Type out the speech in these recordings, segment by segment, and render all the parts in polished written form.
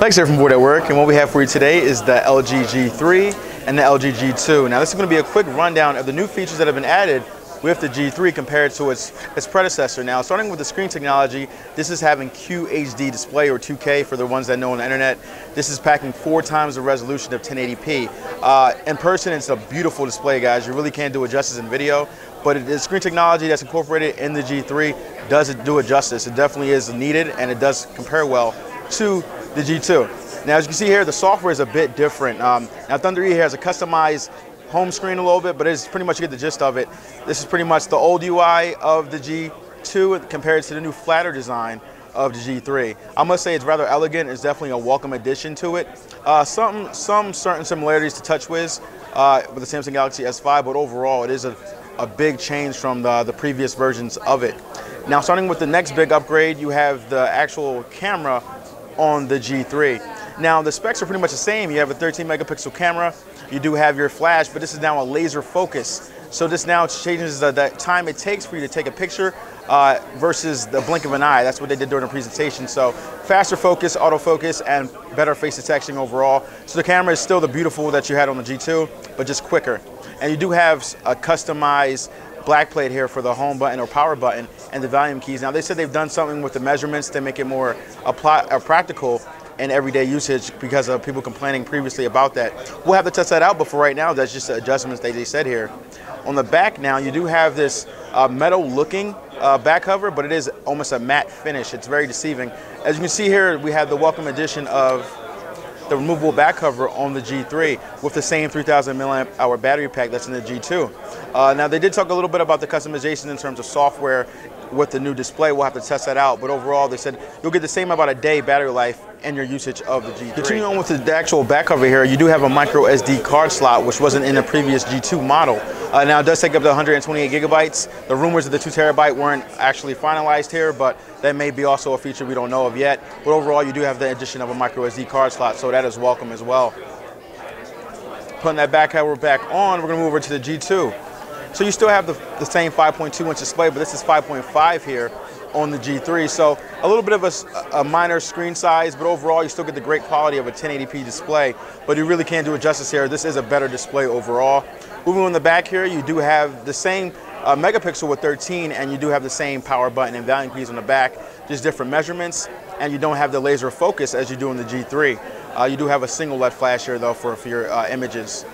Lex here from Bored at Work, and what we have for you today is the LG G3 and the LG G2. Now this is going to be a quick rundown of the new features that have been added with the G3 compared to its predecessor. Now starting with the screen technology, this is having QHD display, or 2K for the ones that know on the internet. This is packing 4 times the resolution of 1080p. In person it's a beautiful display, guys. You really can't do it justice in video, but the screen technology that's incorporated in the G3 does do it justice. It definitely is needed, and it does compare well to the G2. Now as you can see here, the software is a bit different. Now Thunder E has a customized home screen a little bit, but it's pretty much, you get the gist of it. This is pretty much the old UI of the G2 compared to the new flatter design of the G3. I must say it's rather elegant. It's definitely a welcome addition to it. Some certain similarities to TouchWiz with the Samsung Galaxy S5, but overall it is a big change from the previous versions of it. Now starting with the next big upgrade, you have the actual camera on the G3. Now the specs are pretty much the same. You have a 13 megapixel camera, you do have your flash, but this is now a laser focus. So this now changes the time it takes for you to take a picture versus the blink of an eye. That's what they did during the presentation. So faster focus, autofocus, and better face detection overall. So the camera is still the beautiful that you had on the G2, but just quicker. And you do have a customized black plate here for the home button or power button and the volume keys. Now they said they've done something with the measurements to make it more practical in everyday usage because of people complaining previously about that. We'll have to test that out, but for right now, that's just the adjustments they said here. On the back now, you do have this metal looking back cover, but it is almost a matte finish. It's very deceiving. As you can see here, we have the welcome addition of the removable back cover on the G3 with the same 3,000 milliamp hour battery pack that's in the G2. Now they did talk a little bit about the customization in terms of software with the new display. We'll have to test that out, but overall they said you'll get the same about a day battery life in your usage of the G3. Continuing on with the actual back cover here, you do have a micro SD card slot, which wasn't in the previous G2 model. Now it does take up to 128 gigabytes. The rumors of the 2 terabyte weren't actually finalized here, but that may be also a feature we don't know of yet. But overall, you do have the addition of a micro SD card slot, so that is welcome as well. Putting that back cover back on, we're gonna move over to the G2. So you still have the same 5.2 inch display, but this is 5.5 here on the G3. So a little bit of a minor screen size, but overall you still get the great quality of a 1080p display, but you really can't do it justice here. This is a better display overall. Moving on the back here, you do have the same megapixel with 13, and you do have the same power button and volume keys on the back, just different measurements, and you don't have the laser focus as you do in the G3. You do have a single LED flash here though for your images.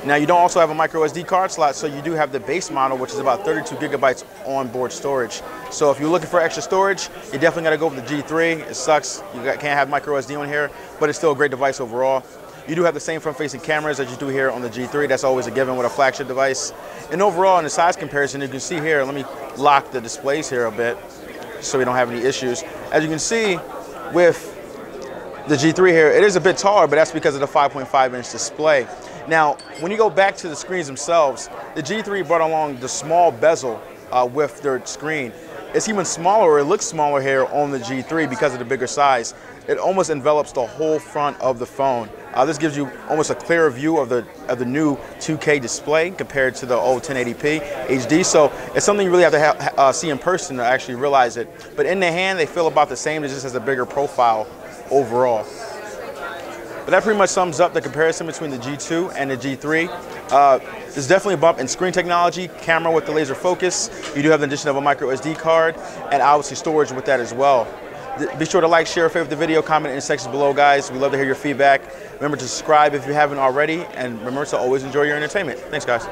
Now you don't also have a micro SD card slot, so you do have the base model, which is about 32 gigabytes onboard storage. So if you're looking for extra storage, you definitely got to go with the G3. It sucks, you can't have micro SD on here, but it's still a great device overall. You do have the same front-facing cameras as you do here on the G3. That's always a given with a flagship device. And overall, in the size comparison, you can see here, let me lock the displays here a bit so we don't have any issues. As you can see with the G3 here, it is a bit taller, but that's because of the 5.5 inch display. Now, when you go back to the screens themselves, the G3 brought along the small bezel with their screen. It's even smaller, it looks smaller here on the G3 because of the bigger size. It almost envelops the whole front of the phone. This gives you almost a clearer view of the new 2K display compared to the old 1080p HD. So it's something you really have to see in person to actually realize it. But in the hand, they feel about the same. It just has a bigger profile overall. But that pretty much sums up the comparison between the G2 and the G3. There's definitely a bump in screen technology, camera with the laser focus. You do have the addition of a micro SD card, and obviously storage with that as well. Be sure to like, share, favorite the video, comment in the section below, guys. We love to hear your feedback. Remember to subscribe if you haven't already, and remember to always enjoy your entertainment. Thanks, guys.